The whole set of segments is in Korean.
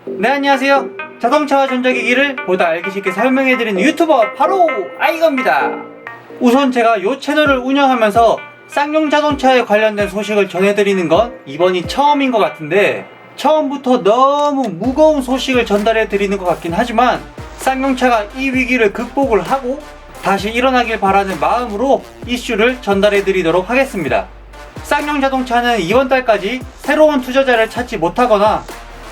네, 안녕하세요. 자동차와 전자기기를 보다 알기 쉽게 설명해드리는 유튜버 바로 아이거입니다. 우선 제가 이 채널을 운영하면서 쌍용 자동차에 관련된 소식을 전해드리는 건 이번이 처음인 것 같은데, 처음부터 너무 무거운 소식을 전달해드리는 것 같긴 하지만 쌍용차가 이 위기를 극복을 하고 다시 일어나길 바라는 마음으로 이슈를 전달해드리도록 하겠습니다. 쌍용 자동차는 이번 달까지 새로운 투자자를 찾지 못하거나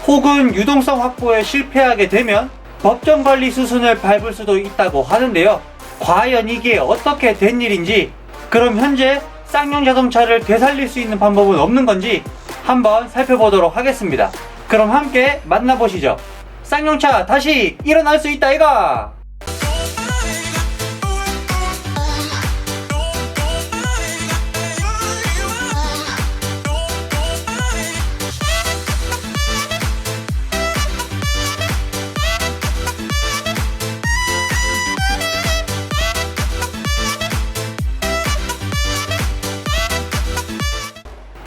혹은 유동성 확보에 실패하게 되면 법정 관리 수순을 밟을 수도 있다고 하는데요. 과연 이게 어떻게 된 일인지, 그럼 현재 쌍용 자동차를 되살릴 수 있는 방법은 없는 건지 한번 살펴보도록 하겠습니다. 그럼 함께 만나보시죠. 쌍용차 다시 일어날 수 있다 이가!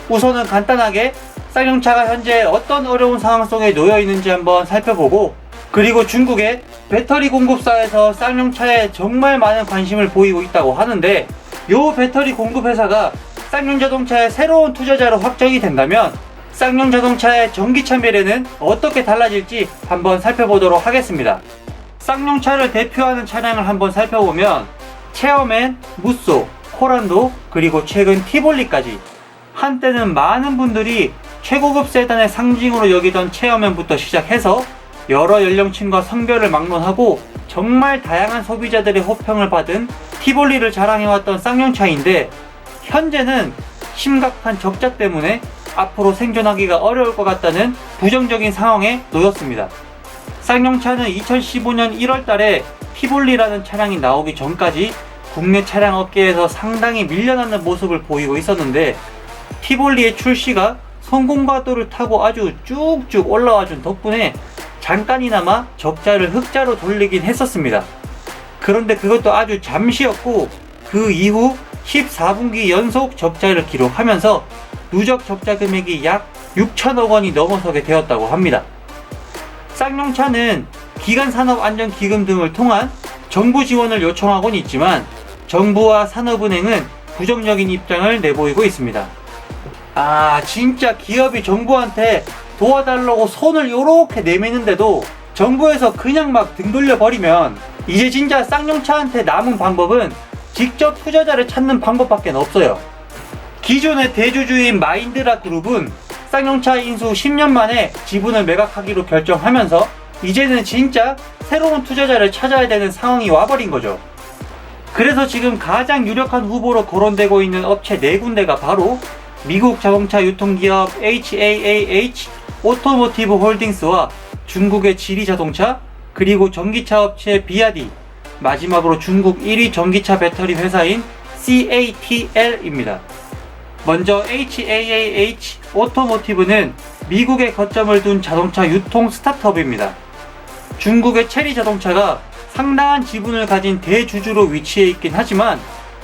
우선은 간단하게 쌍용차가 현재 어떤 어려운 상황 속에 놓여 있는지 한번 살펴보고, 그리고 중국의 배터리 공급사에서 쌍용차에 정말 많은 관심을 보이고 있다고 하는데, 요 배터리 공급 회사가 쌍용 자동차의 새로운 투자자로 확정이 된다면 쌍용 자동차의 전기차 미래는 어떻게 달라질지 한번 살펴보도록 하겠습니다. 쌍용차를 대표하는 차량을 한번 살펴보면 체어맨, 무쏘, 코란도, 그리고 최근 티볼리까지, 한때는 많은 분들이 최고급 세단의 상징으로 여기던 체어맨부터 시작해서 여러 연령층과 성별을 막론하고 정말 다양한 소비자들의 호평을 받은 티볼리를 자랑해왔던 쌍용차인데, 현재는 심각한 적자 때문에 앞으로 생존하기가 어려울 것 같다는 부정적인 상황에 놓였습니다. 쌍용차는 2015년 1월달에 티볼리라는 차량이 나오기 전까지 국내 차량 업계에서 상당히 밀려나는 모습을 보이고 있었는데, 티볼리의 출시가 성공과도를 타고 아주 쭉쭉 올라와준 덕분에 잠깐이나마 적자를 흑자로 돌리긴 했었습니다. 그런데 그것도 아주 잠시였고, 그 이후 14분기 연속 적자를 기록하면서 누적 적자 금액이 약 6천억 원이 넘어서게 되었다고 합니다. 쌍용차는 기간산업안전기금 등을 통한 정부 지원을 요청하곤 있지만 정부와 산업은행은 부정적인 입장을 내보이고 있습니다. 진짜 기업이 정부한테 도와달라고 손을 요렇게 내미는데도 정부에서 그냥 막 등 돌려버리면 이제 진짜 쌍용차한테 남은 방법은 직접 투자자를 찾는 방법밖에 없어요. 기존의 대주주인 마인드라 그룹은 쌍용차 인수 10년 만에 지분을 매각하기로 결정하면서 이제는 진짜 새로운 투자자를 찾아야 되는 상황이 와버린 거죠. 그래서 지금 가장 유력한 후보로 거론되고 있는 업체 4군데가 바로 미국 자동차 유통기업 HAAH 오토모티브 홀딩스와 중국의 지리자동차, 그리고 전기차 업체 비아디, 마지막으로 중국 1위 전기차 배터리 회사인 CATL입니다. 먼저 HAAH 오토모티브는 미국에 거점을 둔 자동차 유통 스타트업입니다. 중국의 체리 자동차가 상당한 지분을 가진 대주주로 위치해 있긴 하지만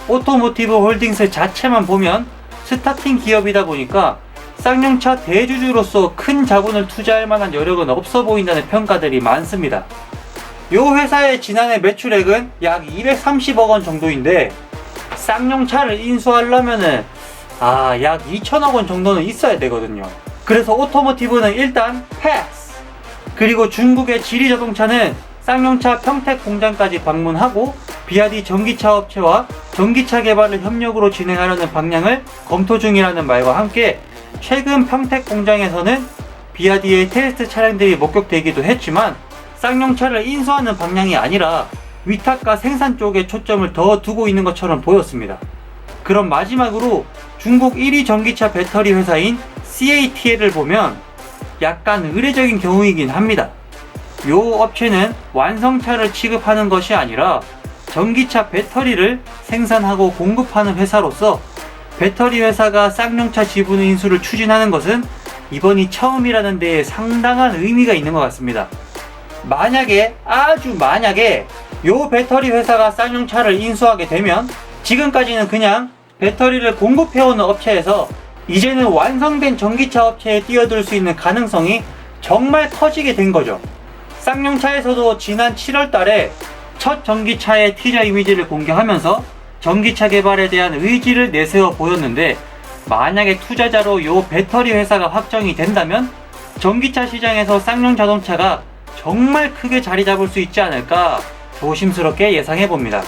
오토모티브 홀딩스 자체만 보면 스타팅 기업이다 보니까 쌍용차 대주주로서 큰 자본을 투자할 만한 여력은 없어 보인다는 평가들이 많습니다. 요 회사의 지난해 매출액은 약 230억 원 정도인데, 쌍용차를 인수하려면은 약 2천억 원 정도는 있어야 되거든요. 그래서 오토모티브는 일단 패스! 그리고 중국의 지리자동차는 쌍용차 평택 공장까지 방문하고 비아디 전기차 업체와 전기차 개발을 협력으로 진행하려는 방향을 검토 중이라는 말과 함께, 최근 평택 공장에서는 비아디의 테스트 차량들이 목격되기도 했지만 쌍용차를 인수하는 방향이 아니라 위탁과 생산 쪽에 초점을 더 두고 있는 것처럼 보였습니다. 그럼 마지막으로 중국 1위 전기차 배터리 회사인 CATL을 보면 약간 의례적인 경우이긴 합니다. 요 업체는 완성차를 취급하는 것이 아니라 전기차 배터리를 생산하고 공급하는 회사로서, 배터리 회사가 쌍용차 지분 인수를 추진하는 것은 이번이 처음이라는 데에 상당한 의미가 있는 것 같습니다. 만약에 요 배터리 회사가 쌍용차를 인수하게 되면 지금까지는 그냥 배터리를 공급해오는 업체에서 이제는 완성된 전기차 업체에 뛰어들 수 있는 가능성이 정말 터지게 된 거죠. 쌍용차에서도 지난 7월 달에 첫 전기차의 티저 이미지를 공개하면서 전기차 개발에 대한 의지를 내세워 보였는데, 만약에 투자자로 요 배터리 회사가 확정이 된다면 전기차 시장에서 쌍용 자동차가 정말 크게 자리 잡을 수 있지 않을까 조심스럽게 예상해 봅니다.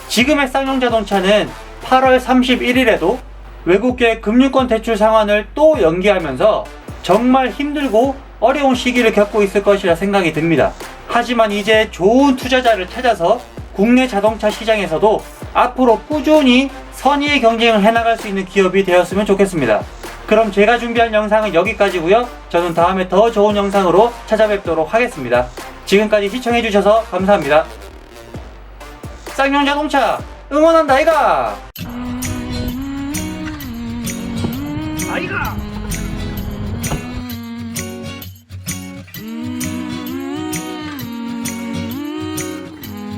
지금의 쌍용 자동차는 8월 31일에도 외국계 금융권 대출 상환을 또 연기하면서 정말 힘들고 어려운 시기를 겪고 있을 것이라 생각이 듭니다. 하지만 이제 좋은 투자자를 찾아서 국내 자동차 시장에서도 앞으로 꾸준히 선의의 경쟁을 해나갈 수 있는 기업이 되었으면 좋겠습니다. 그럼 제가 준비한 영상은 여기까지고요. 저는 다음에 더 좋은 영상으로 찾아뵙도록 하겠습니다. 지금까지 시청해주셔서 감사합니다. 쌍용 자동차 응원한다 아이가!